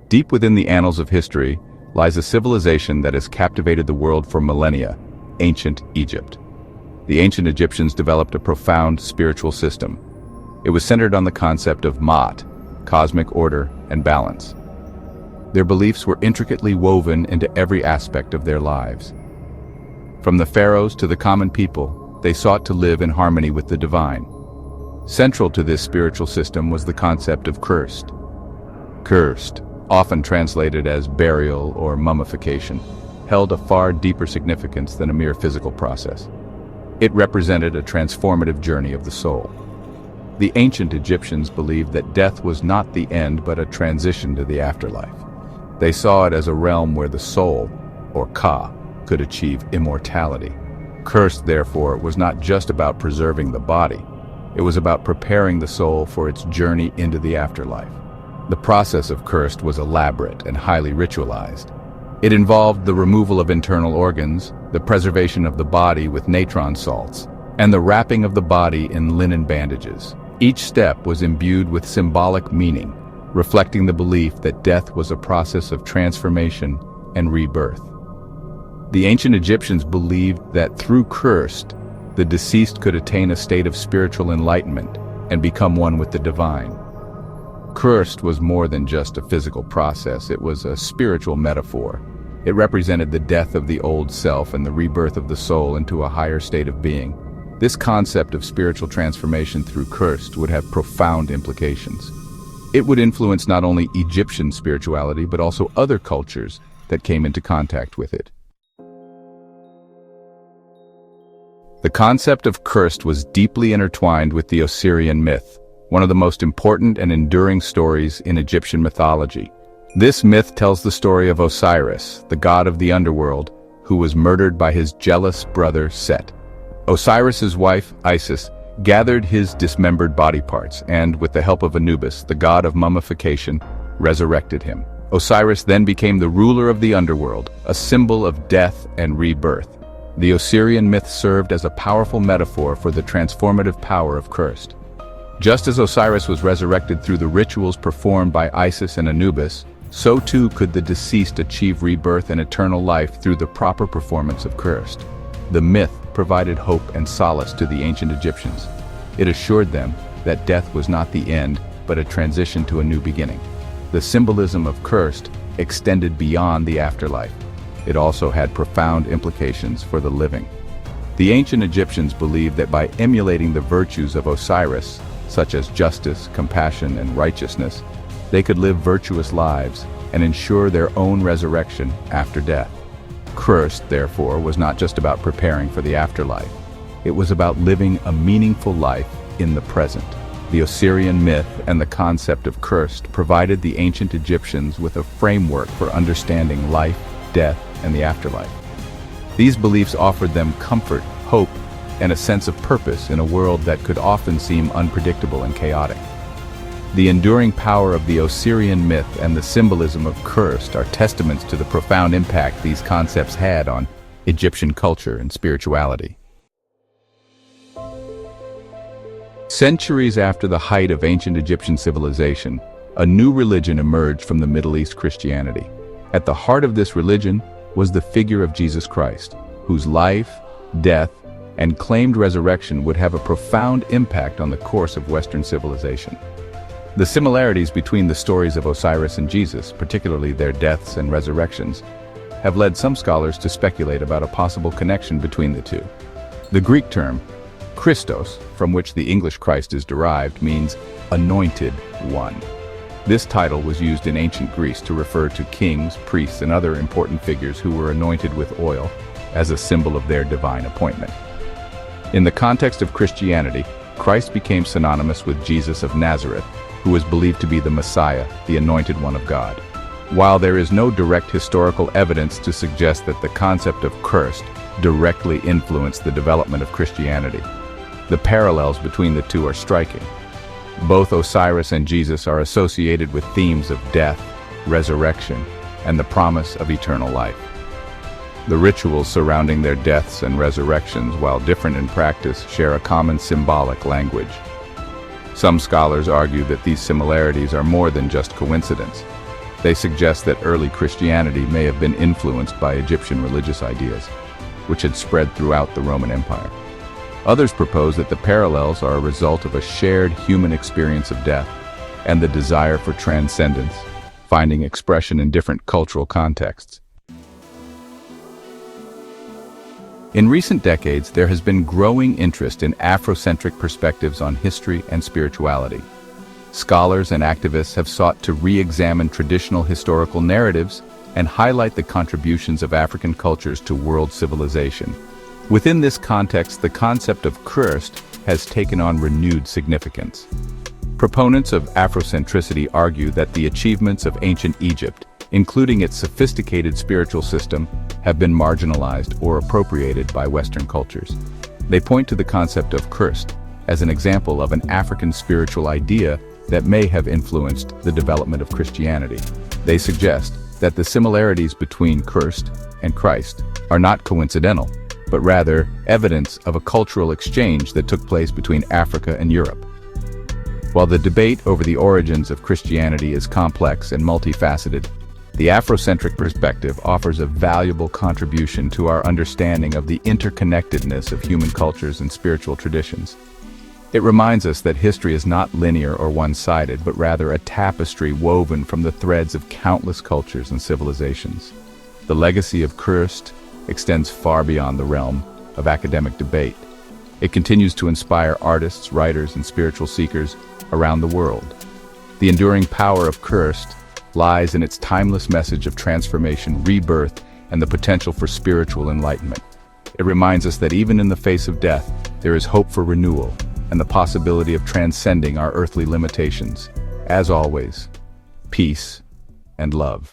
Deep within the annals of history lies a civilization that has captivated the world for millennia, ancient Egypt. The ancient Egyptians developed a profound spiritual system. It was centered on the concept of Ma'at, cosmic order and balance. Their beliefs were intricately woven into every aspect of their lives. From the pharaohs to the common people, they sought to live in harmony with the divine. Central to this spiritual system was the concept of KRST. KRST, often translated as burial or mummification, held a far deeper significance than a mere physical process. It represented a transformative journey of the soul. The ancient Egyptians believed that death was not the end but a transition to the afterlife. They saw it as a realm where the soul, or Ka, could achieve immortality. KRST, therefore, was not just about preserving the body. It was about preparing the soul for its journey into the afterlife. The process of KRST was elaborate and highly ritualized. It involved the removal of internal organs, the preservation of the body with natron salts, and the wrapping of the body in linen bandages. Each step was imbued with symbolic meaning, reflecting the belief that death was a process of transformation and rebirth. The ancient Egyptians believed that through KRST, the deceased could attain a state of spiritual enlightenment and become one with the divine. KRST was more than just a physical process, it was a spiritual metaphor. It represented the death of the old self and the rebirth of the soul into a higher state of being. This concept of spiritual transformation through KRST would have profound implications. It would influence not only Egyptian spirituality but also other cultures that came into contact with it. The concept of KRST was deeply intertwined with the Osirian myth, one of the most important and enduring stories in Egyptian mythology. This myth tells the story of Osiris, the god of the underworld, who was murdered by his jealous brother Set. Osiris's wife, Isis, gathered his dismembered body parts and, with the help of Anubis, the god of mummification, resurrected him. Osiris then became the ruler of the underworld, a symbol of death and rebirth. The Osirian myth served as a powerful metaphor for the transformative power of KRST. Just as Osiris was resurrected through the rituals performed by Isis and Anubis, so too could the deceased achieve rebirth and eternal life through the proper performance of KRST. The myth provided hope and solace to the ancient Egyptians. It assured them that death was not the end, but a transition to a new beginning. The symbolism of KRST extended beyond the afterlife. It also had profound implications for the living. The ancient Egyptians believed that by emulating the virtues of Osiris, such as justice, compassion, and righteousness, they could live virtuous lives and ensure their own resurrection after death. KRST, therefore, was not just about preparing for the afterlife. It was about living a meaningful life in the present. The Osirian myth and the concept of KRST provided the ancient Egyptians with a framework for understanding life, death, and the afterlife. These beliefs offered them comfort, hope, and a sense of purpose in a world that could often seem unpredictable and chaotic. The enduring power of the Osirian myth and the symbolism of KRST are testaments to the profound impact these concepts had on Egyptian culture and spirituality. Centuries after the height of ancient Egyptian civilization, a new religion emerged from the Middle East, Christianity. At the heart of this religion was the figure of Jesus Christ, whose life, death, and claimed resurrection would have a profound impact on the course of Western civilization. The similarities between the stories of Osiris and Jesus, particularly their deaths and resurrections, have led some scholars to speculate about a possible connection between the two. The Greek term, Christos, from which the English Christ is derived, means anointed one. This title was used in ancient Greece to refer to kings, priests, and other important figures who were anointed with oil as a symbol of their divine appointment. In the context of Christianity, Christ became synonymous with Jesus of Nazareth, who was believed to be the Messiah, the Anointed One of God. While there is no direct historical evidence to suggest that the concept of KRST directly influenced the development of Christianity, the parallels between the two are striking. Both Osiris and Jesus are associated with themes of death, resurrection, and the promise of eternal life. The rituals surrounding their deaths and resurrections, while different in practice, share a common symbolic language. Some scholars argue that these similarities are more than just coincidence. They suggest that early Christianity may have been influenced by Egyptian religious ideas, which had spread throughout the Roman Empire. Others propose that the parallels are a result of a shared human experience of death and the desire for transcendence, finding expression in different cultural contexts. In recent decades, there has been growing interest in Afrocentric perspectives on history and spirituality. Scholars and activists have sought to re-examine traditional historical narratives and highlight the contributions of African cultures to world civilization. Within this context, the concept of KRST has taken on renewed significance. Proponents of Afrocentricity argue that the achievements of ancient Egypt, including its sophisticated spiritual system, have been marginalized or appropriated by Western cultures. They point to the concept of KRST as an example of an African spiritual idea that may have influenced the development of Christianity. They suggest that the similarities between KRST and Christ are not coincidental, but rather evidence of a cultural exchange that took place between Africa and Europe. While the debate over the origins of Christianity is complex and multifaceted, the Afrocentric perspective offers a valuable contribution to our understanding of the interconnectedness of human cultures and spiritual traditions. It reminds us that history is not linear or one-sided, but rather a tapestry woven from the threads of countless cultures and civilizations. The legacy of KRST extends far beyond the realm of academic debate. It continues to inspire artists, writers, and spiritual seekers around the world. The enduring power of KRST lies in its timeless message of transformation, rebirth, and the potential for spiritual enlightenment. It reminds us that even in the face of death, there is hope for renewal and the possibility of transcending our earthly limitations. As always, peace and love.